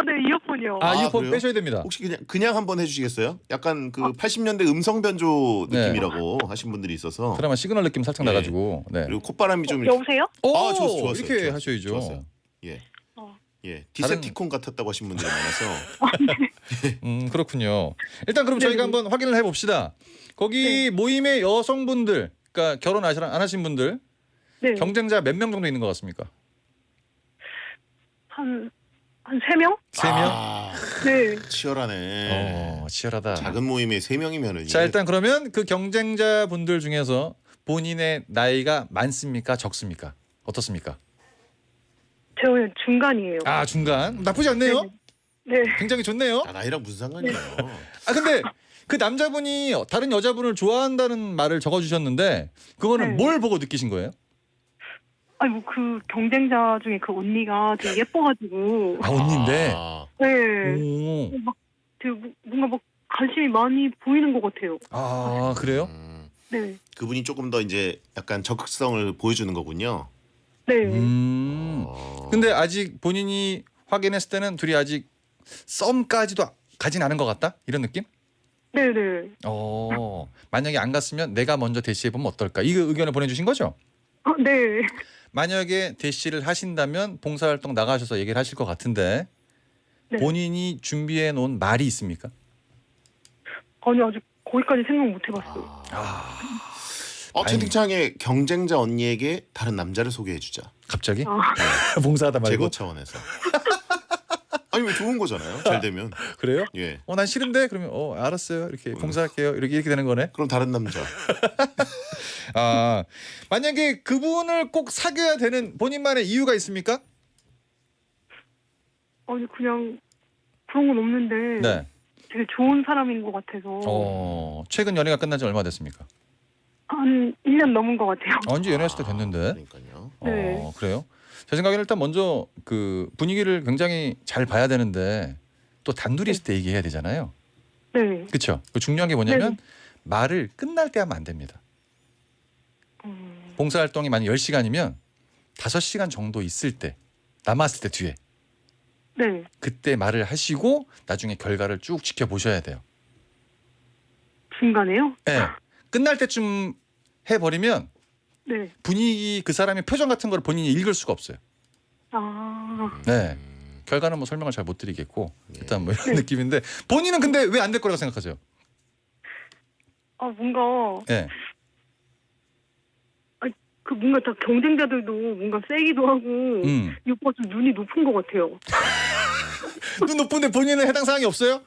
네, 이어폰이요. 이어폰 그래요? 빼셔야 됩니다. 혹시 그냥 한번 해주시겠어요? 약간 그 80년대 음성 변조 네. 느낌이라고 하신 분들이 있어서 드라마 시그널 느낌 살짝 예. 나가지고. 네. 그리고 콧바람이 좀 이렇게- 여보세요? 좋았어요. 이렇게 좋았어요. 하셔야죠. 좋았어요. 예. 어. 예, 디셉티콘 같았다고 하신 분들이 많아서 그렇군요. 일단 그럼 저희가 한번 확인을 해봅시다. 거기 모임의 여성분들, 그러니까 결혼 안 하신 분들 네. 경쟁자 몇 명 정도 있는 것 같습니까? 한 3명? 3명? 네. 치열하네. 치열하다. 작은 모임에 3명이면은 자 일단 그러면 그 경쟁자 분들 중에서 본인의 나이가 많습니까? 적습니까? 어떻습니까? 저는 중간이에요. 중간 나쁘지 않네요. 네. 굉장히 좋네요. 나이랑 무슨 상관이에요? 근데 그 남자분이 다른 여자분을 좋아한다는 말을 적어주셨는데 그거는 네. 뭘 보고 느끼신 거예요? 아니 뭐 그 경쟁자 중에 그 언니가 되게 예뻐가지고. 언니인데. 네. 오. 막 되게 뭔가 막 관심이 많이 보이는 것 같아요. 그래요? 네. 그분이 조금 더 이제 약간 적극성을 보여주는 거군요. 네. 근데 아직 본인이 확인했을 때는 둘이 아직 썸까지도 가진 않은 것 같다? 이런 느낌? 네네. 만약에 안 갔으면 내가 먼저 대시해보면 어떨까? 이 의견을 보내주신 거죠? 네. 만약에 대시를 하신다면 봉사활동 나가셔서 얘기를 하실 것 같은데 네. 본인이 준비해 놓은 말이 있습니까? 아니 아직 거기까지 생각 못 해봤어요. 채팅창에 경쟁자 언니에게 다른 남자를 소개해주자. 갑자기? 봉사하다 말고? 제거 차원에서. 아니 왜 좋은 거잖아요. 잘 되면. 그래요? 예. 난 싫은데 그러면 알았어요. 이렇게 봉사할게요. 이렇게 되는 거네. 그럼 다른 남자. 만약에 그분을 꼭 사귀어야 되는 본인만의 이유가 있습니까? 아니 그냥 그런 건 없는데 네. 되게 좋은 사람인 것 같아서 최근 연애가 끝난 지 얼마 됐습니까? 한 1년 넘은 것 같아요. 언제 연애했을 때 됐는데. 그러니까요. 네. 그래요? 제 생각에는 일단 먼저 그 분위기를 굉장히 잘 봐야 되는데 또 단둘이 있을 때 얘기해야 되잖아요. 네. 그렇죠? 중요한 게 뭐냐면 말을 끝날 때 하면 안 됩니다. 봉사활동이 만약 10시간이면 5시간 정도 있을 때 남았을 때 뒤에 네. 그때 말을 하시고 나중에 결과를 쭉 지켜보셔야 돼요. 중간에요? 네. 끝날 때쯤 해버리면 네. 분위기 그 사람의 표정 같은 걸 본인이 읽을 수가 없어요. 네. 결과는 뭐 설명을 잘 못 드리겠고 일단 뭐 이런 느낌인데 본인은 근데 왜 안 될 거라고 생각하세요? 뭔가 네. 그 뭔가 다 경쟁자들도 뭔가 세기도 하고 이 오빠 좀 눈이 높은 것 같아요. 눈 높은데 본인은 해당 사항이 없어요?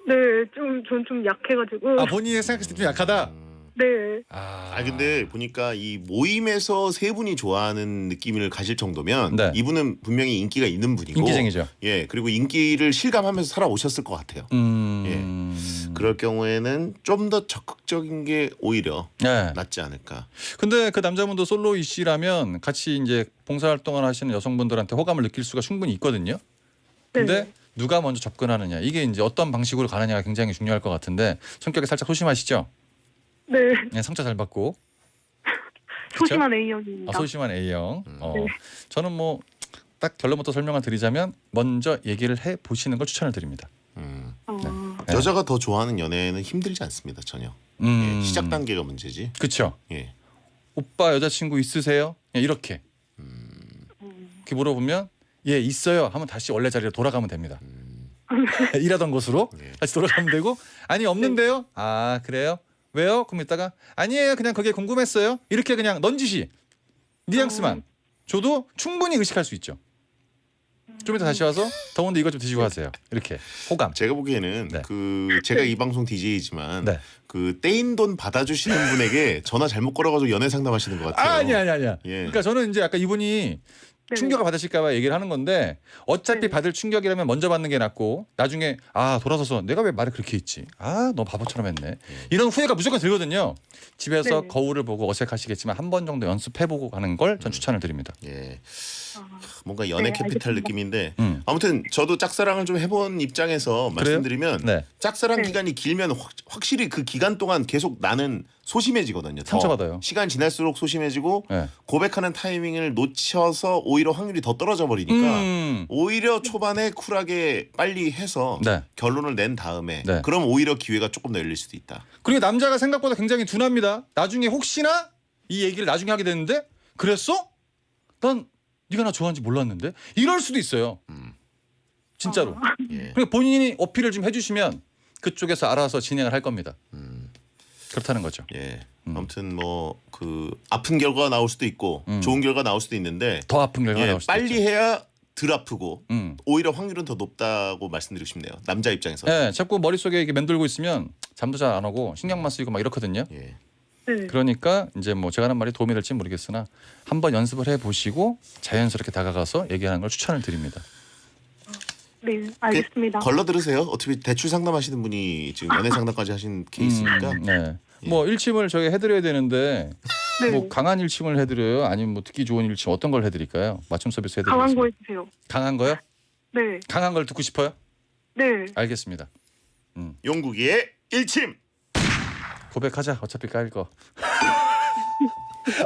네, 전 좀 약해가지고. 본인이 생각했을 때 좀 약하다. 네. 근데 보니까 이 모임에서 세 분이 좋아하는 느낌을 가질 정도면 네. 이분은 분명히 인기가 있는 분이고 인기쟁이죠. 예, 그리고 인기를 실감하면서 살아오셨을 것 같아요. 그럴 경우에는 좀 더 적극적인 게 오히려 낫지 않을까. 근데 그 남자분도 솔로이시라면 같이 이제 봉사활동을 하시는 여성분들한테 호감을 느낄 수가 충분히 있거든요. 근데 누가 먼저 접근하느냐 이게 이제 어떤 방식으로 가느냐가 굉장히 중요할 것 같은데 성격이 살짝 소심하시죠? 네. 상처 잘 받고. 소심한 A형입니다. 소심한 A형. 저는 뭐 딱 결론부터 설명을 드리자면 먼저 얘기를 해 보시는 걸 추천을 드립니다. 여자가 더 좋아하는 연애는 힘들지 않습니다 전혀. 예, 시작 단계가 문제지. 그렇죠. 예. 오빠 여자친구 있으세요? 이렇게. 이렇게 물어보면 예 있어요 하면 다시 원래 자리로 돌아가면 됩니다. 일하던 곳으로 다시 돌아가면 되고 아니 없는데요? 그래요? 왜요? 그럼 이따가 아니에요 그냥 그게 궁금했어요. 이렇게 그냥 넌지시 뉘앙스만 줘도 충분히 의식할 수 있죠. 좀 이따 다시 와서 더운데 이거 좀 드시고 하세요. 이렇게 호감. 제가 보기에는 제가 이 방송 DJ이지만 그 떼인 돈 받아주시는 분에게 전화 잘못 걸어가지고 연애 상담하시는 것 같아요. 아니야. 그러니까 저는 이제 아까 이분이 충격을 받으실까봐 얘기를 하는 건데 어차피 받을 충격이라면 먼저 받는 게 낫고 나중에 돌아서서 내가 왜 말을 그렇게 했지? 너 바보처럼 했네. 이런 후회가 무조건 들거든요. 집에서 거울을 보고 어색하시겠지만 한 번 정도 연습해보고 가는 걸 전 추천을 드립니다. 예. 뭔가 연애 캐피탈 느낌인데 아무튼 저도 짝사랑을 좀 해본 입장에서 말씀드리면 짝사랑 기간이 길면 확실히 그 기간 동안 계속 나는 소심해지거든요. 상처받아요. 시간 지날수록 소심해지고 고백하는 타이밍을 놓쳐서 오히려 확률이 더 떨어져 버리니까 오히려 초반에 쿨하게 빨리 해서 결론을 낸 다음에 그럼 오히려 기회가 조금 더 열릴 수도 있다. 그리고 남자가 생각보다 굉장히 둔합니다. 나중에 혹시나 이 얘기를 나중에 하게 되는데 그랬어? 난 네가 나 좋아하는지 몰랐는데 이럴 수도 있어요. 진짜로. 그러니까 본인이 어필을 좀 해주시면 그쪽에서 알아서 진행을 할 겁니다. 그렇다는 거죠. 예. 아무튼 뭐 그 아픈 결과가 나올 수도 있고 좋은 결과가 나올 수도 있는데 더 아픈 결과가 나올 수도 빨리 있죠. 해야 덜 아프고 오히려 확률은 더 높다고 말씀드리고 싶네요. 남자 입장에서. 자꾸 머릿속에 이게 맴돌고 있으면 잠도 잘 안 오고 신경만 쓰이고 막 이렇거든요. 그러니까 이제 뭐 제가 하는 말이 도움이 될지 모르겠으나 한번 연습을 해보시고 자연스럽게 다가가서 얘기하는 걸 추천을 드립니다. 네, 알겠습니다. 걸러 들으세요. 어차피 대출 상담하시는 분이 지금 연애 상담까지 하신 케이스니까. 뭐 일침을 저희 해드려야 되는데 뭐 강한 일침을 해드려요? 아니면 뭐 듣기 좋은 일침 어떤 걸 해드릴까요? 맞춤 서비스 해드리겠습니다. 강한 거 해주세요. 강한 거요? 네. 강한 걸 듣고 싶어요? 네. 알겠습니다. 용국이의 일침. 고백하자. 어차피 까일 거.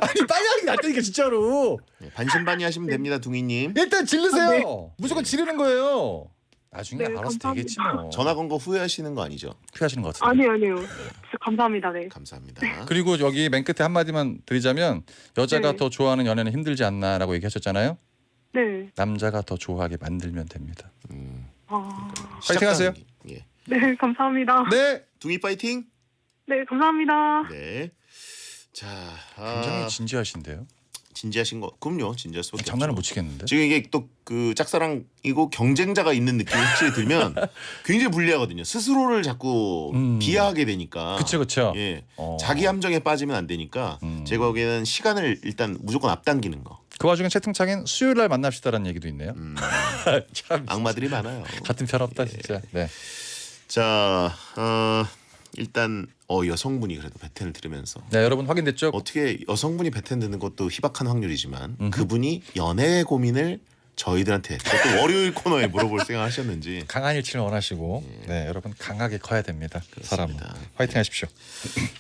아니 빨리 하는 게 낫다니까 진짜로. 반신반의하시면 됩니다, 둥이님. 일단 지르세요. 무조건 지르는 거예요. 나중에 알아서 감사합니다. 되겠지 뭐. 전화 건 거 후회하시는 거 아니죠? 후회하시는 것 같은데. 아니요. 진짜 감사합니다. 네. 감사합니다. 그리고 여기 맨 끝에 한마디만 드리자면 여자가 더 좋아하는 연애는 힘들지 않나라고 얘기하셨잖아요. 네. 남자가 더 좋아하게 만들면 됩니다. 시작 하세요. 단계. 예. 네, 감사합니다. 네. 둥이 파이팅. 네, 감사합니다. 네. 자, 굉장히 진지하신데요. 진지하신 거. 그럼요. 진지할 수밖에 장난을 없죠. 못 치겠는데. 지금 이게 또 그 짝사랑이고 경쟁자가 있는 느낌이 확실히 들면 굉장히 불리하거든요. 스스로를 자꾸 비하하게 되니까. 그렇죠. 예. 자기 함정에 빠지면 안 되니까 제가 보기에는 시간을 일단 무조건 앞당기는 거. 그 와중에 채팅창엔 수요일 날 만납시다라는 얘기도 있네요. 참 악마들이 많아요. 같은 편 없다 진짜. 네. 자, 일단 여성분이 그래도 베텐을 들으면서 네, 여러분 확인됐죠? 어떻게 여성분이 베텐 듣는 것도 희박한 확률이지만 그분이 연애 고민을 저희들한테 또 월요일 코너에 물어볼 생각하셨는지 강한 일치를 원하시고 네, 여러분 강하게 커야 됩니다. 사람은. 화이팅 하십시오.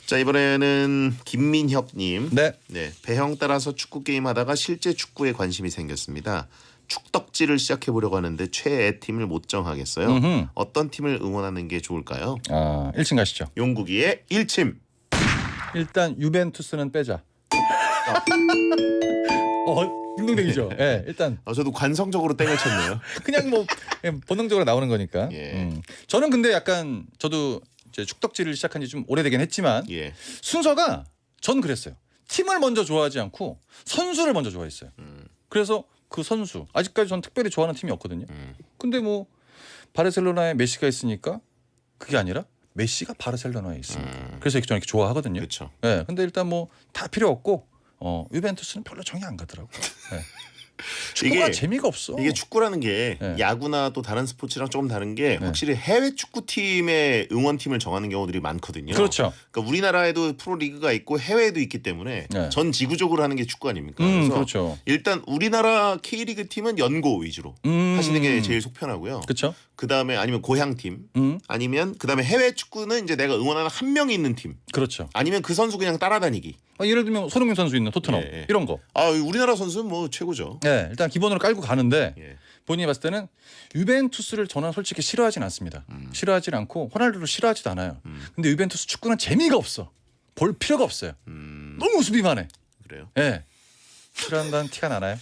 자, 이번에는 김민혁님. 네. 배형 따라서 축구 게임 하다가 실제 축구에 관심이 생겼습니다. 축덕지를 시작해 보려고 하는데 최애 팀을 못 정하겠어요. 어떤 팀을 응원하는 게 좋을까요? 1층 가시죠. 용국이의 1침. 일단 유벤투스는 빼자. 딩동댕이죠. 예, 일단 저도 관성적으로 땡을 쳤네요. 그냥 뭐 본능적으로 나오는 거니까. 예. 저는 근데 약간 저도 이제 축덕지를 시작한 지 좀 오래되긴 했지만 예. 순서가 전 그랬어요. 팀을 먼저 좋아하지 않고 선수를 먼저 좋아했어요. 그래서 그 선수 아직까지 전 특별히 좋아하는 팀이 없거든요. 근데 뭐 바르셀로나에 메시가 있으니까 그게 아니라 메시가 바르셀로나에 있습니다. 그래서 저는 이렇게 좋아하거든요. 그렇죠. 네, 근데 일단 뭐 다 필요 없고 유벤투스는 별로 정이 안 가더라고. 네. 축구가 재미가 없어. 이게 축구라는 게 네. 야구나 또 다른 스포츠랑 조금 다른 게 확실히 해외 축구팀의 응원팀을 정하는 경우들이 많거든요. 그렇죠. 그러니까 우리나라에도 프로리그가 있고 해외에도 있기 때문에 네. 전 지구적으로 하는 게 축구 아닙니까? 그래서 그렇죠. 일단 우리나라 K리그 팀은 연고 위주로 하시는 게 제일 속편하고요. 그렇죠. 그다음에 아니면 고향팀 아니면 그다음에 해외 축구는 이제 내가 응원하는 한 명이 있는 팀 그렇죠. 아니면 그 선수 그냥 따라다니기. 예를 들면 손흥민 선수 있는 토트넘 예. 이런 거. 우리나라 선수는 뭐 최고죠. 네, 일단 기본으로 깔고 가는데 예. 본인이 봤을 때는 유벤투스를 저는 솔직히 싫어하진 않습니다. 싫어하진 않고 호날두를 싫어하지도 않아요. 근데 유벤투스 축구는 재미가 없어. 볼 필요가 없어요. 너무 수비만 해. 그래요. 예. 싫어한다는 티가 나나요?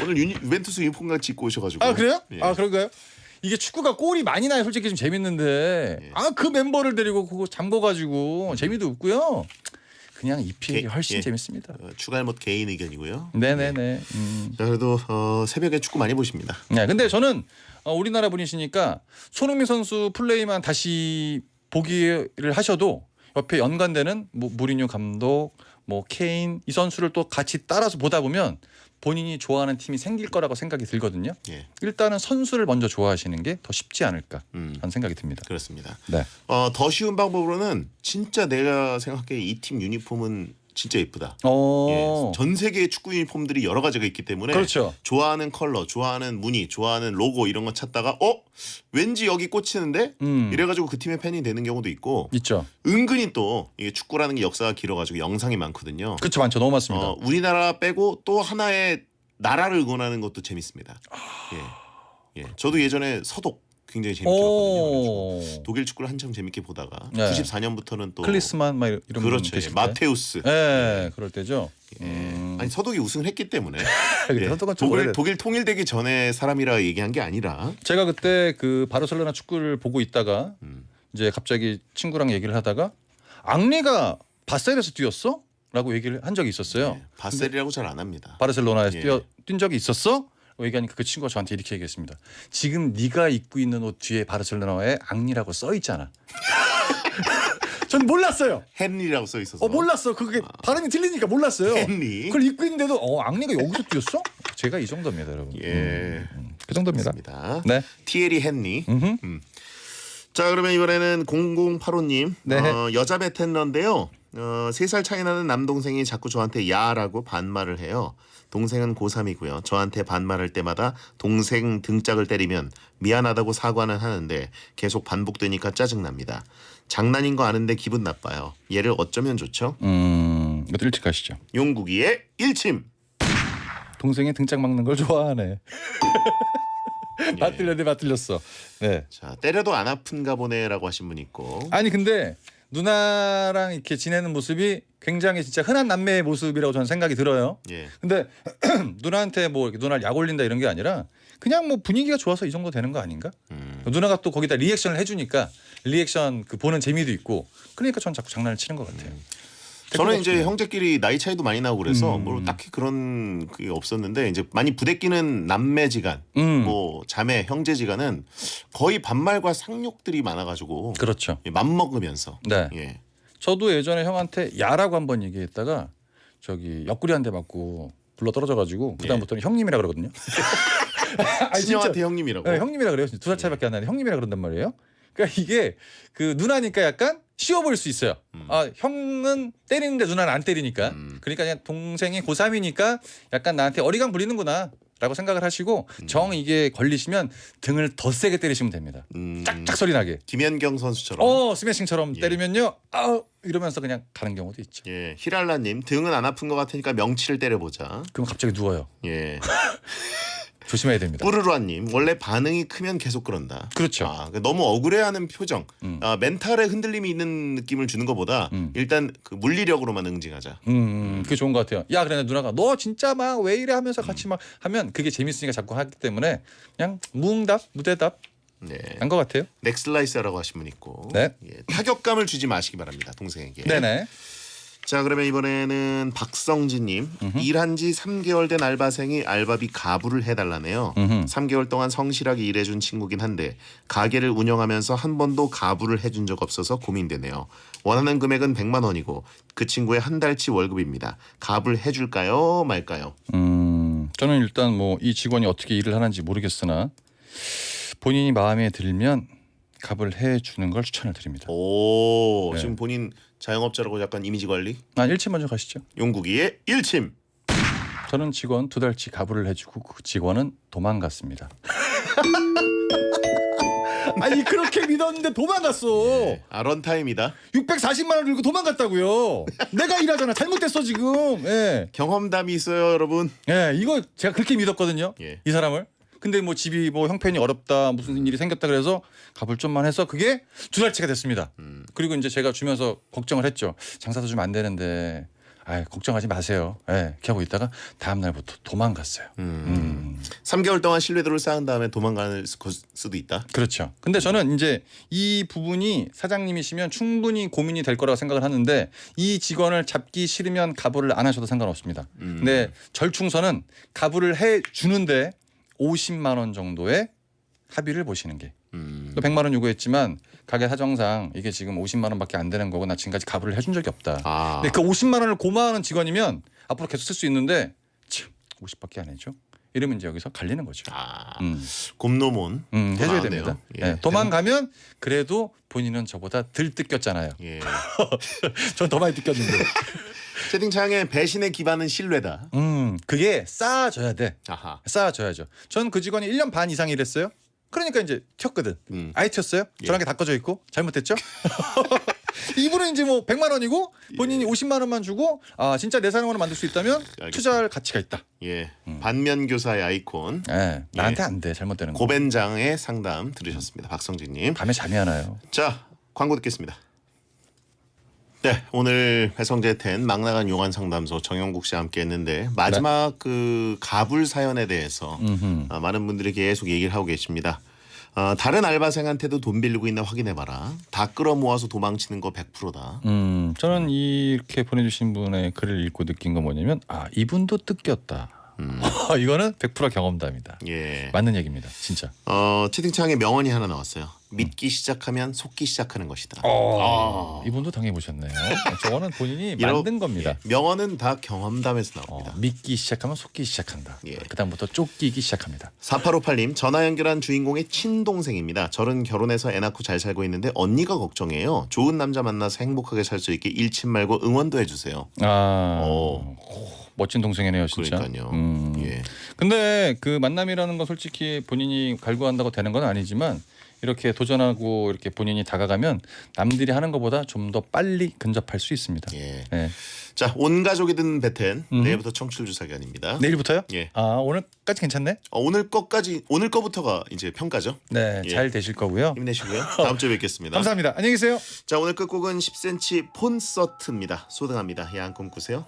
오늘 유벤투스 유니폼 찍고 오셔가지고. 아 그래요? 예. 아 그런가요? 이게 축구가 골이 많이 나야 솔직히 좀 재밌는데 예. 그 멤버를 데리고 그거 잠궈가지고 재미도 없고요. 그냥 EPL이 훨씬 예. 재밌습니다. 추갈못 개인 의견이고요. 네네네. 자, 그래도 새벽에 축구 많이 보십니다. 네, 근데 저는 우리나라 분이시니까 손흥민 선수 플레이만 다시 보기를 하셔도 옆에 연관되는 뭐 무리뉴 감독, 뭐 케인 이 선수를 또 같이 따라서 보다 보면 본인이 좋아하는 팀이 생길 거라고 생각이 들거든요. 예. 일단은 선수를 먼저 좋아하시는 게 더 쉽지 않을까 하는 생각이 듭니다. 그렇습니다. 네. 더 쉬운 방법으로는 진짜 내가 생각해 이 팀 유니폼은 진짜 예쁘다. 전 세계의 축구 유니폼들이 여러 가지가 있기 때문에 그렇죠. 좋아하는 컬러, 좋아하는 무늬, 좋아하는 로고 이런 거 찾다가 왠지 여기 꽂히는데 이래가지고 그 팀의 팬이 되는 경우도 있고 있죠. 은근히 또 이게 축구라는 게 역사가 길어가지고 영상이 많거든요. 그렇죠, 많죠. 너무 많습니다. 우리나라 빼고 또 하나의 나라를 응원하는 것도 재밌습니다. 예. 저도 예전에 서독 굉장히 재밌게 봤거든요. 독일 축구를 한참 재밌게 보다가 네. 94년부터는 또 클리스만 막 이런 분 그렇죠. 계실 때. 마테우스. 네, 그럴 때죠. 아니 서독이 우승을 했기 때문에 근데 서독은 좀 오래됐- 독일 통일되기 전에 사람이라 얘기한 게 아니라 제가 그때 그 바르셀로나 축구를 보고 있다가 이제 갑자기 친구랑 얘기를 하다가 앙리가 바셀에서 뛰었어? 라고 얘기를 한 적이 있었어요. 바셀이라고 잘 안 합니다. 바르셀로나에서 예. 뛴 적이 있었어? 얘기하니까 그 친구가 저한테 이렇게 얘기했습니다. 지금 네가 입고 있는 옷 뒤에 바르셀로나에 앙리라고 써 있잖아. 전 몰랐어요. 헨리라고 써 있어서. 몰랐어. 그게 발음이 틀리니까 몰랐어요. 헨리. 그걸 입고 있는데도 앙리가 여기서 뛰었어? 제가 이 정도입니다, 여러분. 예. 그 정도입니다. 그렇습니다. 네. 티에리 헨리. 자, 그러면 이번에는 0085님. 네. 여자 베텐러인데요. 3살 차이 나는 남동생이 자꾸 저한테 야라고 반말을 해요. 동생은 고3이고요. 저한테 반말할 때마다 동생 등짝을 때리면 미안하다고 사과는 하는데 계속 반복되니까 짜증납니다. 장난인 거 아는데 기분 나빠요. 얘를 어쩌면 좋죠? 일찍 가시죠. 용국이의 1침. 동생이 등짝 막는 걸 좋아하네. 맞들렸어. 네. 자, 때려도 안 아픈가 보네라고 하신 분 있고. 아니 근데 누나랑 이렇게 지내는 모습이 굉장히 진짜 흔한 남매의 모습이라고 저는 생각이 들어요. 예. 근데 누나한테 뭐 이렇게 누나를 약 올린다 이런 게 아니라 그냥 뭐 분위기가 좋아서 이 정도 되는 거 아닌가? 누나가 또 거기다 리액션을 해주니까 리액션 그 보는 재미도 있고 그러니까 전 자꾸 장난을 치는 것 같아요. 저는 이제 형제끼리 나이 차이도 많이 나고 그래서 음. 뭐 딱히 그런 게 없었는데 이제 많이 부대끼는 남매지간, 뭐 자매 형제지간은 거의 반말과 상욕들이 많아가지고 그렇죠. 예, 맘먹으면서 네. 예. 저도 예전에 형한테 야라고 한번 얘기했다가 저기 옆구리 한 대 맞고 불러 떨어져가지고 그다음부터는 형님이라 그러거든요. 아니, 친형한테 진짜. 형님이라고. 네, 형님이라 그래요. 2살 차이밖에 안 나는데 형님이라 그런단 말이에요. 그러니까 이게 그 누나니까 약간 쉬워 보일 수 있어요. 아 형은 때리는데 누나는 안 때리니까. 그러니까 그냥 동생이 고3이니까 약간 나한테 어리광 부리는구나. 라고 생각을 하시고 정 이게 걸리시면 등을 더 세게 때리시면 됩니다. 짝짝 소리 나게. 김연경 선수처럼. 스매싱처럼 예. 때리면요. 아우 이러면서 그냥 가는 경우도 있죠. 예, 히랄라님 등은 안 아픈 것 같으니까 명치를 때려보자. 그럼 갑자기 누워요. 예, 조심해야 됩니다. 뿌르루아님 원래 반응이 크면 계속 그런다. 그렇죠. 아, 너무 억울해하는 표정, 멘탈에 흔들림이 있는 느낌을 주는 것보다 일단 그 물리력으로만 응징하자. 그게 좋은 것 같아요. 야 그래 누나가 너 진짜 막 왜 이래 하면서 같이 막 하면 그게 재밌으니까 자꾸 하기 때문에 그냥 무응답 무대답 네, 한 것 같아요. 넥슬라이스라고 하신 분 있고. 네. 예, 타격감을 주지 마시기 바랍니다, 동생에게. 네네. 자, 그러면 이번에는 박성진님 일한 지 3개월 된 알바생이 알바비 가불을 해달라네요. 3개월 동안 성실하게 일해준 친구긴 한데 가게를 운영하면서 한 번도 가불을 해준 적 없어서 고민되네요. 원하는 금액은 100만 원이고 그 친구의 한 달치 월급입니다. 가불 해줄까요 말까요? 저는 일단 뭐 이 직원이 어떻게 일을 하는지 모르겠으나 본인이 마음에 들면 갑을 해주는 걸 추천을 드립니다. 오, 네. 지금 본인 자영업자라고 약간 이미지 관리? 1침 먼저 가시죠. 용국이의 일침. 저는 직원 2달치 가불을 해주고 그 직원은 도망갔습니다. 아니 그렇게 믿었는데 도망갔어. 런타임이다. 640만 원 들고 도망갔다고요. 내가 일하잖아. 잘못됐어 지금. 예. 경험담이 있어요, 여러분. 예, 이거 제가 그렇게 믿었거든요. 예. 이 사람을. 근데 뭐 집이 뭐 형편이 어렵다 무슨 일이 생겼다 그래서 값을 좀만 해서 그게 2달치가 됐습니다. 그리고 이제 제가 주면서 걱정을 했죠. 장사도 좀 안 되는데 걱정하지 마세요. 예, 이렇게 하고 있다가 다음 날부터 도망갔어요. 3개월 동안 신뢰도를 쌓은 다음에 도망갈 수도 있다. 그렇죠. 근데 저는 이제 이 부분이 사장님이시면 충분히 고민이 될 거라고 생각을 하는데 이 직원을 잡기 싫으면 가불을 안 하셔도 상관없습니다. 근데 절충선은 가불을 해 주는데 50만 원 정도의 합의를 보시는 게. 또 100만 원 요구했지만 가게 사정상 이게 지금 50만 원밖에 안 되는 거고 나 지금까지 가불을 해준 적이 없다. 아. 근데 그 50만 원을 고마워하는 직원이면 앞으로 계속 쓸 수 있는데 참 50밖에 안 해줘. 이러면 이제 여기서 갈리는 거죠. 곰노몬 해줘야 도망하네요. 됩니다. 예. 예, 도망가면 그래도 본인은 저보다 덜 뜯겼잖아요. 예. 전 더 많이 뜯겼는데. 채팅창에 배신의 기반은 신뢰다. 그게 쌓아줘야 돼. 아하. 쌓아줘야죠. 전 그 직원이 1년 반 이상 일했어요. 그러니까 이제 튀었거든. 아예 튀었어요. 저랑 게 다 꺼져 있고 잘못됐죠. 이분은 이제 뭐 100만 원이고 본인이 50만 원만 주고 진짜 내 사랑으로 만들 수 있다면 알겠습니다. 투자할 가치가 있다. 예. 반면 교사의 아이콘 예, 나한테 안 돼. 잘못되는 거. 고벤장의 상담 들으셨습니다. 박성진님. 밤에 잠이 안 와요. 자, 광고 듣겠습니다. 네, 오늘 배성재 텐 막 나간 용한 상담소 정영국 씨와 함께했는데 마지막 그 가불 사연에 대해서 많은 분들이 계속 얘기를 하고 계십니다. 다른 알바생한테도 돈 빌리고 있나 확인해봐라. 다 끌어모아서 도망치는 거 100%다. 저는 이렇게 보내주신 분의 글을 읽고 느낀 건 뭐냐면 이분도 뜯겼다. 이거는 100% 경험담이다. 예. 맞는 얘기입니다. 진짜. 채팅창에 명언이 하나 나왔어요. 믿기 시작하면 속기 시작하는 것이다. 이분도 당해보셨네요. 저거는 본인이 이런- 만든 겁니다. 예, 명언은 다 경험담에서 나옵니다. 믿기 시작하면 속기 시작한다. 예. 그다음부터 쫓기기 시작합니다. 4858님 전화 연결한 주인공의 친동생입니다. 저는 결혼해서 애 낳고 잘 살고 있는데 언니가 걱정해요. 좋은 남자 만나서 행복하게 살 수 있게 일침 말고 응원도 해주세요. 멋진 동생이네요, 진짜. 그러니까요. 예. 근데 그 만남이라는 건 솔직히 본인이 갈구한다고 되는 건 아니지만 이렇게 도전하고 이렇게 본인이 다가가면 남들이 하는 것보다 좀 더 빨리 근접할 수 있습니다. 예. 네. 자, 온 가족이 듣는 베텐 내일부터 청취율 조사 기간입니다. 내일부터요? 예. 오늘까지 괜찮네? 오늘 거부터가 이제 평가죠. 네, 예. 잘 되실 거고요. 힘내시고요. 다음 주에 뵙겠습니다. 감사합니다. 안녕히 계세요. 자, 오늘 끝곡은 10cm 폰서트입니다. 소등합니다. 야한 꿈 꾸세요.